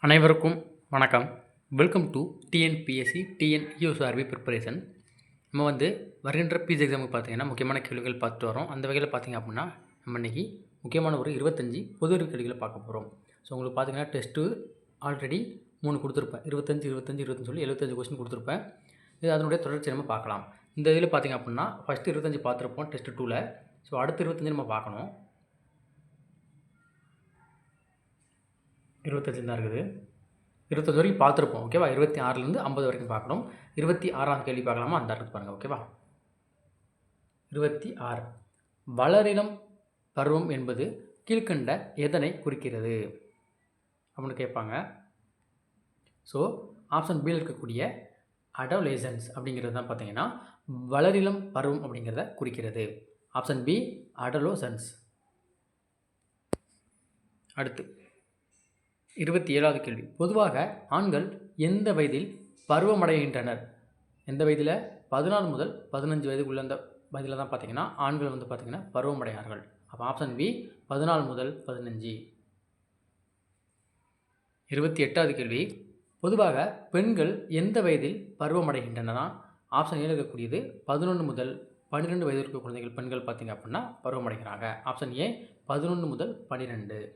அனைவருக்கும் வணக்கம். Welcome to TNPSC TNUSRB preparation. நம்ம வருகின்ற பிஜி எக்ஸாமுக்கு பார்த்தீங்கன்னா முக்கியமான கேள்விகள் பார்த்துட்டு வரோம். அந்த வகையில் பார்த்தீங்க அப்படின்னா நம்ம இன்றைக்கி முக்கியமான ஒரு 25 பொது அறிவு கேள்விகளை பார்க்க போகிறோம். ஸோ உங்களுக்கு பார்த்தீங்கன்னா டெஸ்ட்டு ஆல்ரெடி 3 கொடுத்துருப்பேன். 25 சொல்லி 75 கொஸ்டின் கொடுத்துருப்பேன். இது அதனுடைய தொடர்ச்சி நம்ம பார்க்கலாம். இந்த இதில் பார்த்தீங்க அப்படின்னா ஃபஸ்ட்டு 25 பார்த்துருப்போம் டெஸ்ட் 2ல். ஸோ அடுத்து 25 நம்ம பார்க்கணும். 25 தான் இருக்குது. 25 வரைக்கும் பார்த்துருப்போம். ஓகேவா? 26லேருந்து 50 வரைக்கும் பார்க்கணும். 26ஆம் கேள்வி பார்க்கலாமா? அந்த இடத்துக்கு பாருங்கள். ஓகேவா? 26 வளரிளம் பருவம் என்பது கீழ்கண்ட எதனை குறிக்கிறது அப்படின்னு கேட்பாங்க. ஸோ ஆப்ஷன் பியில் இருக்கக்கூடிய அடோலேசன்ஸ் அப்படிங்கிறது தான் பார்த்தீங்கன்னா வளரிளம் பருவம் அப்படிங்கிறத குறிக்கிறது. Option B adolescence. அடுத்து 27வது கேள்வி. பொதுவாக ஆண்கள் எந்த வயதில் பருவமடைகின்றனர்? எந்த வயதில்? 14 முதல் 15 வயதுக்குள்ள அந்த வயதில் தான் பார்த்தீங்கன்னா ஆண்கள் பார்த்தீங்கன்னா பருவமடைகிறார்கள். அப்போ ஆப்ஷன் பி 14 முதல் 15. 28வது கேள்வி. பொதுவாக பெண்கள் எந்த வயதில் பருவமடைகின்றன? ஆப்ஷன் ஏ இருக்கக்கூடியது 11 முதல் 12 வயது இருக்க குழந்தைகள் பெண்கள் பார்த்தீங்க அப்படின்னா பருவமடைகிறாங்க. ஆப்ஷன் ஏ 11 முதல் 12.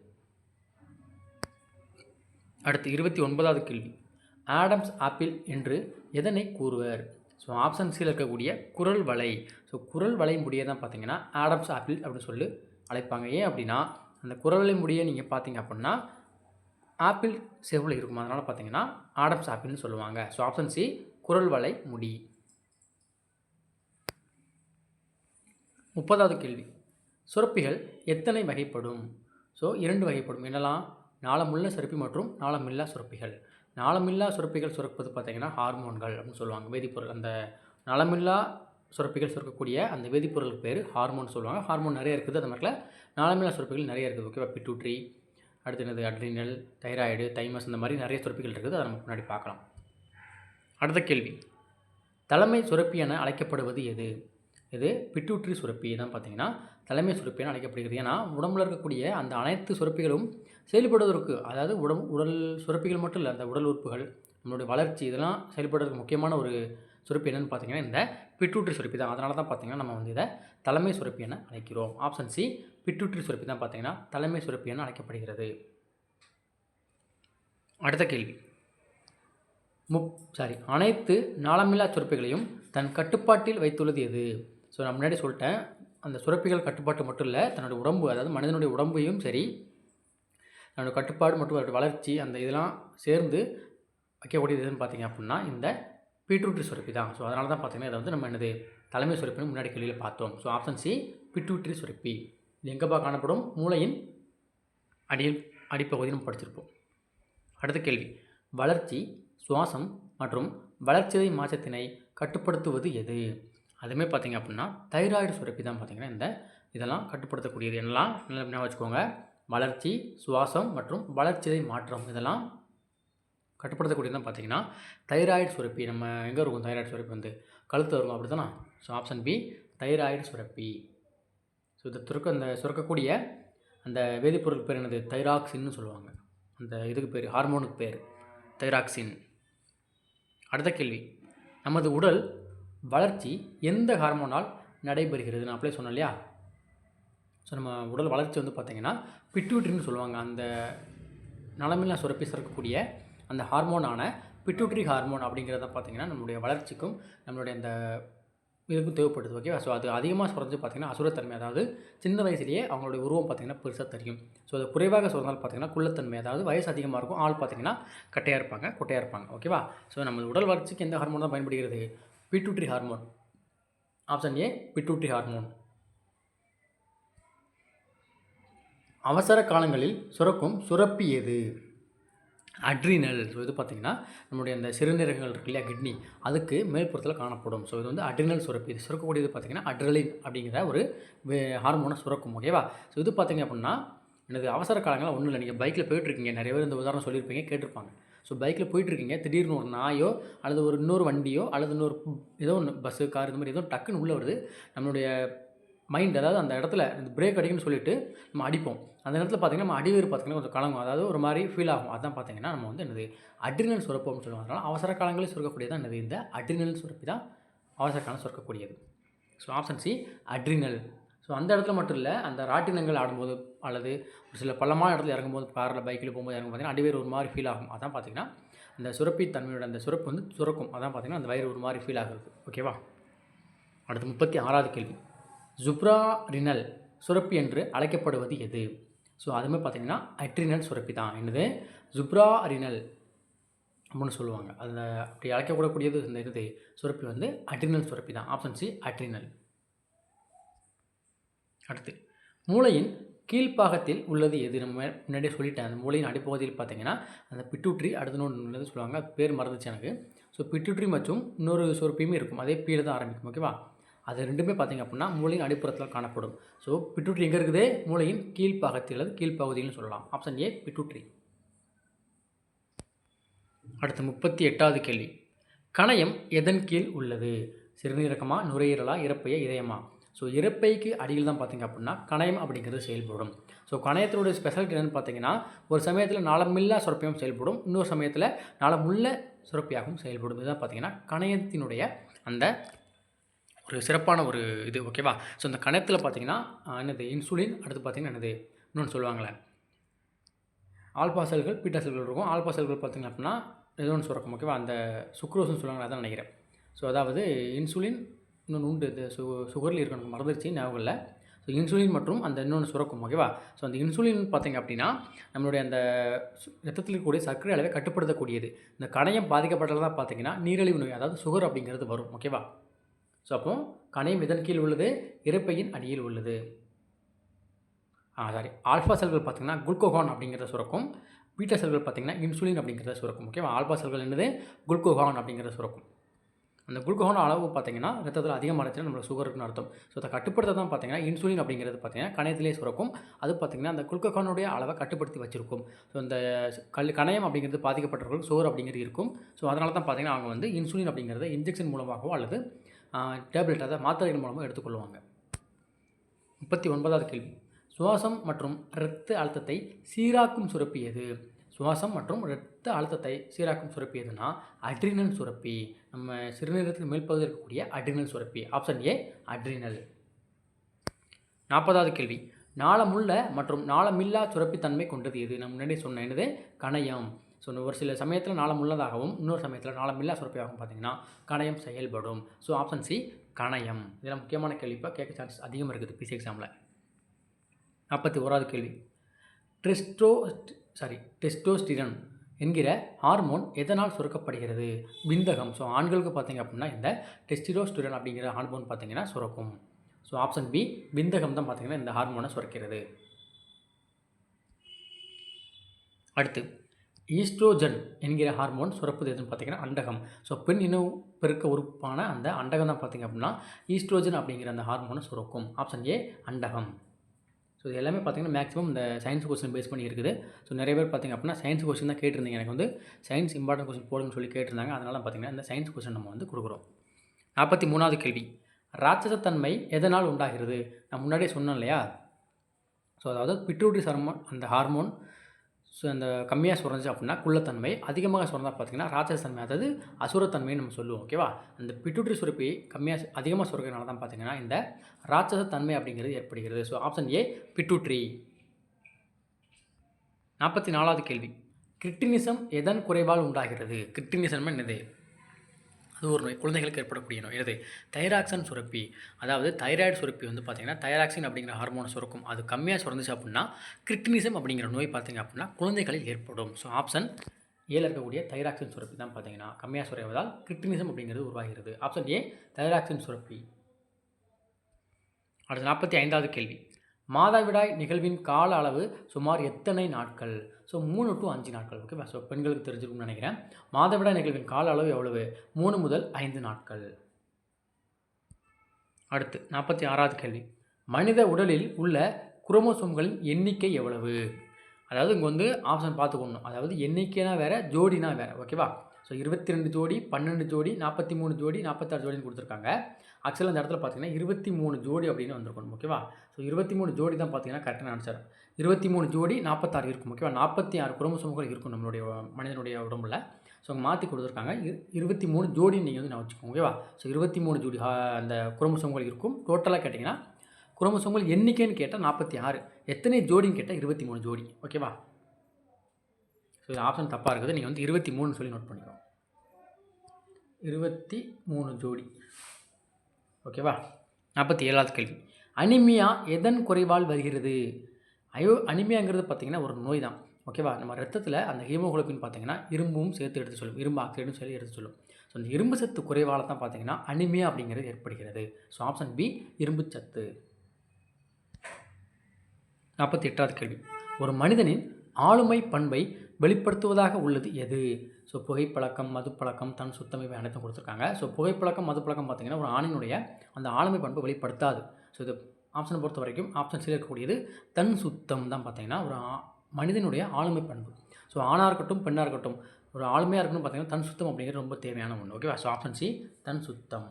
அடுத்து 29வது கேள்வி. ஆடம்ஸ் ஆப்பிள் என்று எதனை கூறுவர்? ஸோ ஆப்ஷன் சியில் இருக்கக்கூடிய குரல் வலை. ஸோ குரல் வலை முடியை தான் பார்த்தீங்கன்னா ஆடம்ஸ் ஆப்பிள் அப்படின்னு சொல்லி அழைப்பாங்க. ஏன் அப்படின்னா அந்த குரல் வலை முடியை நீங்கள் பார்த்தீங்க அப்படின்னா ஆப்பிள் ஷேப்பில் இருக்கும். அதனால் பார்த்தீங்கன்னா ஆடம்ஸ் ஆப்பிள்னு சொல்லுவாங்க. ஸோ ஆப்ஷன் சி குரல் வலை முடி. 30வது கேள்வி. சுரப்பிகள் எத்தனை வகைப்படும்? ஸோ 2 வகைப்படும். என்னெல்லாம்? நாளமுள்ள சுரப்பி மற்றும் நாளமில்லா சுரப்பிகள். நாளமில்லா சுரப்பிகள் சுரப்பது பார்த்திங்கன்னா ஹார்மோன்கள் அப்படின்னு சொல்லுவாங்க. வேதிப்பொருள். அந்த நாளமில்லா சுரப்பிகள் சுரக்கக்கூடிய அந்த வேதிப்பொருளுக்கு பேர் ஹார்மோன் சொல்லுவாங்க. ஹார்மோன் நிறைய இருக்குது. அது மாதிரில நாளமில்லா சுரப்பிகள் நிறைய இருக்குது. ஓகேவா? பிட்யூட்ரி, அடுத்து என்னது அட்ரினல், தைராய்டு, தைமஸ், இந்த மாதிரி நிறைய சுரப்பிகள் இருக்குது. அதை நம்ம முன்னாடி பார்க்கலாம். அடுத்த கேள்வி. தலைமை சுரப்பி என அழைக்கப்படுவது எது? இது பிட்யூட்ரி சுரப்பி தான் பார்த்தீங்கன்னா தலைமை சுரப்பி என அழைக்கப்படுகிறது. ஏன்னா உடம்புல இருக்கக்கூடிய அந்த அனைத்து சுரப்பிகளும் செயல்படுவதற்கு, அதாவது உடல் சுரப்பிகள் மட்டும் இல்லை, அந்த உடல் உறுப்புகள், நம்மளுடைய வளர்ச்சி, இதெல்லாம் செயல்படுறதுக்கு முக்கியமான ஒரு சுரப்பி என்னென்னு பார்த்தீங்கன்னா இந்த பிட்யூட்ரி சுரப்பி தான். அதனால தான் பார்த்தீங்கன்னா நம்ம இதை தலைமை சுரப்பி என அழைக்கிறோம். ஆப்ஷன் சி பிட்யூட்ரி சுரப்பி தான் பார்த்தீங்கன்னா தலைமை சுரப்பி என அழைக்கப்படுகிறது. அடுத்த கேள்வி. அனைத்து நாளமில்லா சுரப்பிகளையும் தன் கட்டுப்பாட்டில் வைத்துள்ளது எது? ஸோ நான் முன்னாடி சொல்லிட்டேன், அந்த சுரப்பிகள் கட்டுப்பாட்டு மட்டும் இல்லை, தன்னுடைய உடம்பு, அதாவது மனிதனுடைய உடம்பையும் சரி, தன்னுடைய கட்டுப்பாடு மற்றும் வளர்ச்சி, அந்த இதெல்லாம் சேர்ந்து வைக்கக்கூடியது எதுன்னு பார்த்தீங்க அப்படின்னா இந்த பிட்யூட்ரி சுரப்பி தான். ஸோ அதனால தான் பார்த்தீங்கன்னா இதை நம்ம என்னது தலைமை சுரப்பின்னு முன்னாடி கேள்வியில் பார்த்தோம். ஸோ ஆப்ஷன் சி பிட்யூட்ரி சுரப்பி. இது எங்கேப்பா காணப்படும்? மூளையின் அடிப்பகுதியில் நம்ம படிச்சிருப்போம். அடுத்த கேள்வி. வளர்ச்சி, சுவாசம் மற்றும் வளர்ச்சிதை மாற்றத்தினை கட்டுப்படுத்துவது எது? அதுவுமே பார்த்திங்க அப்படின்னா தைராய்டு சுரப்பி தான் பார்த்திங்கன்னா இதெல்லாம் கட்டுப்படுத்தக்கூடியது. என்னெல்லாம் நல்லா வச்சுக்கோங்க. வளர்ச்சி, சுவாசம் மற்றும் வளர்ச்சிதை மாற்றம் இதெல்லாம் கட்டுப்படுத்தக்கூடியது தான் பார்த்திங்கன்னா தைராய்டு சுரப்பி. நம்ம எங்கே இருக்கும் தைராய்டு சுரப்பி? கழுத்து இருக்கும், அப்படி தானே? ஸோ ஆப்ஷன் பி தைராய்டு சுரப்பி. ஸோ இந்த சுரக்கக்கூடிய அந்த வேதிப்பொருள் பேர் என்னது? தைராக்சின்னு சொல்லுவாங்க. அந்த இதுக்கு பேர், ஹார்மோனுக்கு பேர் தைராக்சின். அடுத்த கேள்வி. நமது உடல் வளர்ச்சி எந்த ஹார்மோனால் நடைபெறுகிறது? நான் அப்படியே சொன்னேன் இல்லையா? ஸோ நம்ம உடல் வளர்ச்சி பார்த்திங்கன்னா பிட்யூட்ரின்னு சொல்லுவாங்க. அந்த நலமில்லா சுரப்பி சுரக்கக்கூடிய அந்த ஹார்மோனான பிட்யூட்ரி ஹார்மோன் அப்படிங்கிறத பார்த்திங்கன்னா நம்மளுடைய வளர்ச்சிக்கும் நம்மளுடைய அந்த இதுக்கும் தேவைப்படுது. ஓகேவா? ஸோ அது அதிகமாக சுரந்து பார்த்திங்கன்னா அசுரத்தன்மை, அதாவது சின்ன வயசுலேயே அவங்களுடைய உருவம் பார்த்திங்கன்னா பெருசாக தெரியும். ஸோ அது குறைவாக சுரந்தால் பார்த்திங்கன்னா குள்ளத்தன்மை, அதாவது வயசு அதிகமாக இருக்கும், ஆள் பார்த்திங்கன்னா கொட்டையாக இருப்பாங்க. ஓகேவா? ஸோ நம்ம உடல் வளர்ச்சிக்கு எந்த ஹார்மோன் தான் பயன்படுகிறது? Pituitary hormone. Option A pituitary hormone. அவசர காலங்களில் சுரக்கும் சுரப்பி எது? அட்ரினல். ஸோ இது பார்த்திங்கன்னா நம்மளுடைய அந்த சிறுநீரகங்கள் இருக்கு இல்லையா, கிட்னி, அதுக்கு மேல்புறத்தில் காணப்படும். ஸோ இது அட்ரினல் சுரப்பி. இது சுரக்கக்கூடியது பார்த்திங்கன்னா அட்ரலின் அப்படிங்கிற ஒரு ஹார்மோனை சுரக்கும். ஓகேவா? ஸோ இது பார்த்திங்க அப்படின்னா எனது அவசர காலங்களில் ஒன்றும் இல்லை. நீங்கள் பைக்கில் போயிட்டுருக்கீங்க, நிறைய பேர் இந்த உதாரணம் சொல்லியிருப்பீங்க, கேட்டிருப்பாங்க. ஸோ பைக்கில் போயிட்டுருக்கீங்க, திடீர்னு ஒரு நாயோ அல்லது இன்னொரு வண்டியோ அல்லது ஏதோ ஒன்று பஸ்ஸு, கார், இந்த மாதிரி ஏதோ டக்குன்னு உள்ளே வருது. நம்மளுடைய மைண்ட், அதாவது அந்த இடத்துல இந்த பிரேக் அடிக்குன்னு சொல்லிட்டு நம்ம அடிப்போம். அந்த இடத்துல பார்த்தீங்கன்னா நம்ம அடிவேறு பார்த்தீங்கன்னா கொஞ்சம் கலங்கும். அதாவது ஒரு மாதிரி ஃபீல் ஆகும். அதான் பார்த்தீங்கன்னா நம்ம வந்து என்னது அட்ரினல் சுரப்பு அப்படின்னு சொல்லுவாங்க. அதனால் அவசர காலங்களில் சுரக்கக்கூடியது தான் என்னது இந்த அட்ரினல் சுரப்பி தான் அவசர காலம் சுரக்கக்கூடியது. So option C adrenal. So அந்த இடத்துல மட்டும் இல்லை, அந்த ராட்டினங்கள் ஆடும்போது அல்லது ஒரு சில பள்ளமான இடத்துல இறங்கும்போது காரில் பைக்கில் போகும்போது இறங்கும் பார்த்தீங்கன்னா அடிவேறு ஒரு மாதிரி ஃபீல் ஆகும். அதான் பார்த்தீங்கன்னா அந்த சுரப்பி தன்மையோட அந்த சுரப்பு வந்து சுரக்கும். அதான் பார்த்தீங்கன்னா அந்த வயிறு ஒரு மாதிரி ஃபீல் ஆகுறது. ஓகேவா? அடுத்து 36வது கேள்வி. ஜுப்ராரினல் சுரப்பி என்று அழைக்கப்படுவது எது? ஸோ அதுவுமே பார்த்தீங்கன்னா அட்ரினல் சுரப்பி தான். என்னது ஜுப்ராரினல் அப்படின்னு சொல்லுவாங்க. அதில் அப்படி அழைக்கக்கூடக்கூடியது இந்த இது சுரப்பி வந்து அட்ரினல் சுரப்பி தான். Option C adrenal. அடுத்து மூளையின் கீழ்ப்பாகத்தில் உள்ளது எது? நம்ம முன்னாடியே சொல்லிட்டேன். அந்த மூளையின் அடிப்பகுதியில் பார்த்தீங்கன்னா அந்த பிட்யூட்ரி, அடுத்து ஒன்று சொல்லுவாங்க, அது பேர் மறந்துச்சு எனக்கு. ஸோ பிட்யூட்ரி மற்றும் இன்னொரு சுரப்பியுமே இருக்கும், அதே பீல தான் ஆரம்பிக்கும். ஓகேவா? அது ரெண்டுமே பார்த்திங்க அப்படின்னா மூளையின் அடிப்புறத்தில் காணப்படும். ஸோ பிட்யூட்ரி எங்கே இருக்குது? மூளையின் கீழ்ப்பாகத்தில் அல்லது கீழ்ப்பகுதியில்னு சொல்லலாம். Option A pituitary. அடுத்து 38வது கேள்வி. கணையம் எதன் கீழ் உள்ளது? சிறுநீரகமா, நுரையீரலா, இரைப்பையா, இதயமா? ஸோ இரைப்பைக்கு அடியில் தான் பார்த்திங்க அப்படின்னா கணையம் அப்படிங்கிறது செயல்படும். ஸோ கணையத்தினுடைய ஸ்பெஷாலிட்டி என்னென்னு பார்த்தீங்கன்னா, ஒரு சமயத்தில் நாளமில்லா சுரப்பியாகவும் செயல்படும், இன்னொரு சமயத்தில் நாளமுள்ள சுரப்பியாகவும் செயல்படும். இதுதான் பார்த்திங்கன்னா கணையத்தினுடைய அந்த ஒரு சிறப்பான ஒரு இது. ஓகேவா? ஸோ இந்த கணையத்தில் பார்த்திங்கன்னா என்னது இன்சுலின், அடுத்து பார்த்திங்கன்னா என்னது இன்னொன்று சொல்லுவாங்களே ஆல்பா செல்கள், பீட்டா செல்கள் இருக்கும். ஆல்பா செல்கள் பார்த்திங்க அப்படின்னா ஏதோ ஒன்று சுரக்கும். ஓகேவா? அந்த சுக்ரோஸ்ன்னு சொல்லுவாங்க, அதான் நினைக்கிறேன். ஸோ அதாவது இன்சுலின் இன்னொன்று உண்டு, இது சுகரில் இருக்கணும், மறந்துடுச்சு, ஞாபகம் இல்லை. ஸோ இன்சுலின் மற்றும் அந்த இன்னொன்று சுரக்கும். ஓகேவா? ஸோ அந்த இன்சுலின் பார்த்திங்க அப்படின்னா நம்மளுடைய அந்த ரத்தத்தில் இருக்கக்கூடிய சர்க்கரை அளவை கட்டுப்படுத்தக்கூடியது. இந்த கணையம் பாதிக்கப்பட்டதில் தான் பார்த்திங்கன்னா நீரிழிவு நோய், அதாவது சுகர் அப்படிங்கிறது வரும். ஓகேவா? ஸோ அப்போ கணையம் இதன் கீழ் உள்ளது? இரைப்பையின் அடியில் உள்ளது. சாரி, ஆல்ஃபா செல்கள் பார்த்திங்கன்னா குளுக்கோகான் அப்படிங்கிறத சுரக்கும், பீட்டா செல்கள் பார்த்திங்கன்னா இன்சுலின் அப்படிங்கிறத சுரக்கும். ஓகேவா? ஆல்ஃபா செல்கள் என்னது குளுக்கோகான் அப்படிங்கிறத சுரக்கும். அந்த குளுக்கோகான் அளவு பார்த்திங்கன்னா ரத்தத்தில் அதிகமாக இருந்துச்சுன்னா நம்மளுக்கு சுகர் இருக்குன்னு அர்த்தம். ஸோ அதை கட்டுப்படுத்த தான் பார்த்திங்கன்னா இன்சுலின் அப்படிங்கிறது பார்த்திங்கன்னா கணையத்திலே சுரக்கும். அது பார்த்திங்கன்னா அந்த குளுக்கோகானுடைய அளவை கட்டுப்படுத்தி வச்சிருக்கும். ஸோ இந்த கணையம் அப்படிங்கிறது பாதிக்கப்பட்டவர்களுக்கு சுகர் அப்படிங்கிறது இருக்கும். ஸோ அதனால தான் பார்த்திங்கன்னா அவங்க வந்து இன்சுலின் அப்படிங்கிறத இன்ஜெக்ஷன் மூலமாகவோ அல்லது டேப்லெட், அதாவது மாத்திரைகள் மூலமாக எடுத்துக்கொள்வாங்க. 39வது கேள்வி. சுவாசம் மற்றும் இரத்த அழுத்தத்தை சீராக்கும் சுரப்பி எது? சுவாசம் மற்றும் இரத்த அழுத்தத்தை சீராக்கும் சுரப்பி எதுனா அட்ரினல் சுரப்பி. நம்ம சிறுநீரகத்துக்கு மேல்பகுதியில் இருக்கக்கூடிய அட்ரினல் சுரப்பி. Option A adrenal. 40வது கேள்வி. நாளமுள்ள மற்றும் நாளமில்லா சுரப்பித்தன்மை கொண்டது எது? நம்ம முன்னாடி சொன்ன என்னது கணையம். ஸோ ஒரு சில சமயத்தில் நாளமுள்ளதாகவும் இன்னொரு சமயத்தில் நாளமில்லா சுரப்பியாகவும் பார்த்திங்கன்னா கணையம் செயல்படும். ஸோ ஆப்ஷன் சி கணையம். இதெல்லாம் முக்கியமான கேள்விப்பா, கேட்க சான்ஸ் அதிகமாக இருக்குது பிசி எக்ஸாமில். 41வது கேள்வி. டெஸ்டோஸ்டிரன் என்கிற ஹார்மோன் எதனால் சுரக்கப்படுகிறது? விந்தகம். ஸோ ஆண்களுக்கு பார்த்திங்க அப்படின்னா இந்த டெஸ்டோஸ்டிரன் அப்படிங்கிற ஹார்மோன் பார்த்திங்கன்னா சுரக்கும். ஸோ ஆப்ஷன் பி விந்தகம் தான் பார்த்திங்கன்னா இந்த ஹார்மோனை சுரக்கிறது. அடுத்து ஈஸ்ட்ரோஜன் என்கிற ஹார்மோன் சுரப்பது எதுன்னு பார்த்திங்கன்னா அண்டகம். ஸோ பெண் இனம் பெருக்க உறுப்பான அந்த அண்டகம் தான் பார்த்திங்க அப்படின்னா ஈஸ்ட்ரோஜன் அப்படிங்கிற அந்த ஹார்மோனை சுரக்கும். Option A அண்டகம். ஸோ இது எல்லாமே பார்த்திங்கன்னா மேக்ஸிமம் இந்த சயின்ஸ் கொஸ்டின் பேஸ் பண்ணி இருக்குது. ஸோ நிறைய பேர் பார்த்திங்க அப்படின்னா சயின்ஸ் கொஸ்டின் தான் கேட்டிருந்தீங்க. எனக்கு வந்து சயின்ஸ் இம்பார்ட்டன்ட் கொஸ்டின் போடுங்கன்னு சொல்லி கேட்டிருந்தாங்க. அதனால் பார்த்திங்கன்னா இந்த சயின்ஸ் கொஸ்டின் நம்ம வந்து கொடுக்குறோம். 43வது கேள்வி. ராட்சசத்தன்மை எதனால் உண்டாகிறது? நான் முன்னாடியே சொன்னேன் இல்லையா? ஸோ அதாவது பிட்யூட்டரி அந்த ஹார்மோன் ஸோ அந்த கம்மியாக சுரந்துச்சு அப்படின்னா குள்ளத்தன்மை, அதிகமாக சுரந்தால் பார்த்திங்கன்னா ராட்சசத்தன்மை, அதாவது அசுரத்தன்மைன்னு நம்ம சொல்லுவோம். ஓகேவா? அந்த பிட்யூட்டரி சுரப்பி அதிகமாக சுரக்கிறதுனால தான் பார்த்திங்கன்னா இந்த ராட்சசத்தன்மை அப்படிங்கிறது ஏற்படுகிறது. So option A pituitary. 44வது கேள்வி. கிரிட்டினிசம் எதன் குறைவால் உண்டாகிறது? கிரிட்டினிசம் என்னது? அது ஒரு நோய், குழந்தைகளுக்கு ஏற்படக்கூடிய நோய். என்னது? தைராக்சின் சுரப்பி. அதாவது தைராய்டு சுரப்பி வந்து பார்த்திங்கன்னா தைராக்சின் அப்படிங்கிற ஹார்மோனை சுரக்கும். அது கம்மியாக சுரந்துச்சு அப்படின்னா கிரிட்டினிசம் அப்படிங்கிற நோய் பார்த்திங்க அப்படின்னா குழந்தைகளில் ஏற்படும். ஸோ ஆப்ஷன் ஏல இருக்கக்கூடிய தைராக்சின் சுரப்பி தான் பார்த்திங்கன்னா கம்மியாக சுரவதால் கிரிட்டினிசம் அப்படிங்கிறது உருவாகிறது. ஆப்ஷன் ஏ தைராக்சின் சுரப்பி. அடுத்து 45வது கேள்வி. மாதவிடாய் நிகழ்வின் கால அளவு சுமார் எத்தனை நாட்கள்? ஸோ 3 to 5 நாட்கள். ஓகேவா? ஸோ பெண்களுக்கு தெரிஞ்சிருக்கும்னு நினைக்கிறேன். மாதவிடாய் நிகழ்வின் கால அளவு எவ்வளவு? 3 முதல் 5 நாட்கள். அடுத்து 46வது கேள்வி. மனித உடலில் உள்ள குரோமோசோம்களின் எண்ணிக்கை எவ்வளவு? அதாவது இங்கே வந்து ஆப்ஷன் பார்த்துக்கணும். அதாவது எண்ணிக்கைனா வேறு, ஜோடினா வேறு. ஓகேவா? ஸோ 22 ஜோடி, 12 ஜோடி, 43 ஜோடி, 46 ஜோடின்னு கொடுத்துருக்காங்க. ஆக்சுவலாக இந்த இடத்துல பார்த்தீங்கன்னா 23 ஜோடி அப்படின்னு வந்திருக்கணும். ஓகேவா? ஸோ 23 ஜோடி தான் பார்த்தீங்கன்னா கரெக்டான ஆன்சர். 23 ஜோடி 46 இருக்கும். ஓகேவா? 46 குரோமோசோம்கள் இருக்கும் நம்மளுடைய மனிதனுடைய உடம்புல. ஸோ மாற்றி கொடுத்துருக்காங்க. 23 ஜோடின்னு நீங்கள் வந்து நான் வச்சுக்கோங்க. ஓகேவா? ஸோ 23 ஜோடி அந்த குரோமோசோம்கள் இருக்கும். டோட்டலாக கேட்டிங்கன்னா குரோமோசோம்கள் எண்ணிக்கைன்னு கேட்டால் 46, எத்தனை ஜோடின்னு கேட்டால் 23 ஜோடி. ஓகேவா? ஸோ இது ஆப்ஷன் தப்பாக இருக்குது. நீங்கள் வந்து 23 சொல்லி நோட் பண்ணிக்கோ. 23 ஜோடி. ஓகேவா? 47வது கேள்வி. அனிமியா எதன் குறைவால் வருகிறது? அனிமியாங்கிறது பார்த்திங்கன்னா ஒரு நோய் தான். ஓகேவா? நம்ம ரத்தத்தில் அந்த ஹீமோகுளோபின் பார்த்திங்கன்னா இரும்பும் சேர்த்து எடுத்து சொல்லும், இரும்பு ஆக்சைடும் சொல்லி எடுத்து சொல்லும். ஸோ அந்த இரும்பு சத்து குறைவால் தான் பார்த்திங்கன்னா அனிமியா அப்படிங்கிறது ஏற்படுகிறது. ஸோ ஆப்ஷன் பி இரும்பு சத்து. 48வது கேள்வி. ஒரு மனிதனின் ஆளுமை பண்பை வெளிப்படுத்துவதாக உள்ளது எது? ஸோ புகைப்பழக்கம், மதுப்பழக்கம், தன் சுத்தம் இவை அனைத்தும் கொடுத்துருக்காங்க. ஸோ புகைப்பழக்கம், மதுப்பழக்கம் பார்த்திங்கன்னா ஒரு ஆணினுடைய அந்த ஆளுமை பண்பை வெளிப்படுத்தாது. ஸோ இது ஆப்ஷனை பொறுத்த வரைக்கும் ஆப்ஷன் சில இருக்கக்கூடியது தன் சுத்தம் தான் பார்த்திங்கன்னா ஒரு மனிதனுடைய ஆளுமை பண்பு. ஸோ ஆணாக இருக்கட்டும் பெண்ணாக இருக்கட்டும் ஒரு ஆளுமையாக இருக்கணும் பார்த்திங்கன்னா தன் சுத்தம் அப்படிங்கிறது ரொம்ப தேவையான ஒன்று. ஓகேவா? ஸோ ஆப்ஷன் சி தன் சுத்தம்.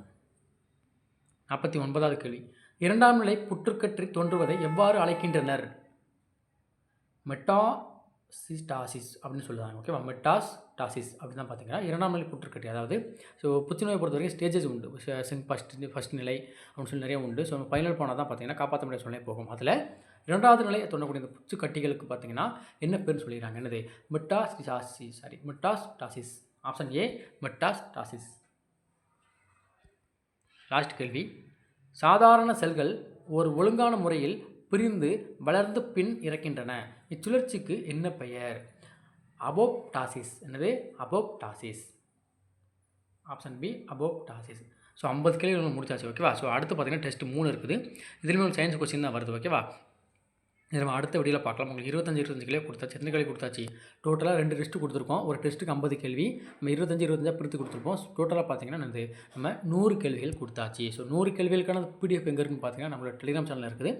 49வது கேள்வி. 2ஆம் நிலை புற்றுக்கற்றை தோன்றுவதை எவ்வாறு அழைக்கின்றனர்? மெட்டாசிஸ்டாசிஸ் அப்படின்னு சொல்லுவாங்க. ஓகேவா? மெட்டாஸ்டாசிஸ் அப்படின்னு தான் பார்த்தீங்கன்னா 2ஆம் நிலை புற்றுக்கட்டை. அதாவது ஸோ புற்றுநோயை பொறுத்த வரைக்கும் ஸ்டேஜஸ் உண்டு. ஃபஸ்ட் நிலை அப்படின்னு சொல்லி நிறைய உண்டு. ஸோ ஃபைனல் போனால் தான் பார்த்தீங்கன்னா காப்பாற்ற முடியாத சூழ்நிலை போகும். அதில் 2வது நிலை தோன்றக்கூடிய இந்த பூச்சிக்கட்டிகளுக்கு பார்த்தீங்கன்னா என்ன பேர்னு சொல்லிடுறாங்க? என்னது? Metastasis. Option A metastasis. Last கேள்வி. சாதாரண செல்கள் ஒரு ஒழுங்கான முறையில் பிரிந்து வளர்ந்து பின் இறக்கின்றன. இச்சுழற்சிக்கு என்ன பெயர்? அபோப்டாசிஸ். என்னது? Apoptosis. Option B apoptosis. So 50 கேள்விகள் முடிச்சாச்சு. ஓகேவா? ஸோ அடுத்து பார்த்தீங்கன்னா டெஸ்ட் 3 இருக்குது. இதுலேயுமே ஒரு சயின்ஸ் கொஸ்டின் தான் வருது. ஓகேவா? இதை நம்ம அடுத்த வீடியோவில் பார்க்கலாம். உங்களுக்கு 25 கேள்வி கொடுத்தாச்சு. எத்தனை கேள்வி கொடுத்தாச்சு? டோட்டலாக 2 டெஸ்ட்டு கொடுத்துருக்கோம். ஒரு டெஸ்ட்டுக்கு 50 கேள்வி. நம்ம 25 பிரித்து கொடுத்துருப்போம். டோட்டலாக பார்த்தீங்கன்னா நம்ம 100 கேள்விகள் கொடுத்தாச்சு. ஸோ 100 கேள்விகளுக்கான பிடிஎஃப் எங்கே இருக்குன்னு பார்த்தீங்கன்னா நம்மளோட டெலிகிராம் சேனலில் இருக்குது.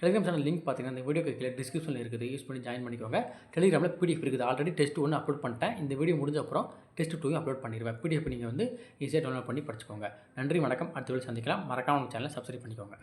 டெலிகிராம் சேனல் லிங்க் பார்த்தீங்கன்னா இந்த வீடியோக்கு கீழே டிஸ்கிரிப்ஷனில் இருக்குது. யூஸ் பண்ணி ஜாயின் பண்ணிக்கோங்க. டெலிகிராமில் பிடிஎஃப் இருக்குது. ஆல்ரெடி டெஸ்ட் 1 அப்லோட் பண்ணிட்டேன். இந்த வீடியோ முடிஞ்ச அப்புறம் டெஸ்ட் 2 அப்லோட் பண்ணிடுவேன். பிடிஎஃப் நீங்கள் வந்து ஈஸியாக டவுன்லோட் பண்ணி படிச்சுக்கோங்க. நன்றி, வணக்கம். அடுத்த வீடியோ சந்திக்கலாம். மறக்காம உங்கள் சேனலை சப்ஸ்கிரைப் பண்ணிக்கோங்க.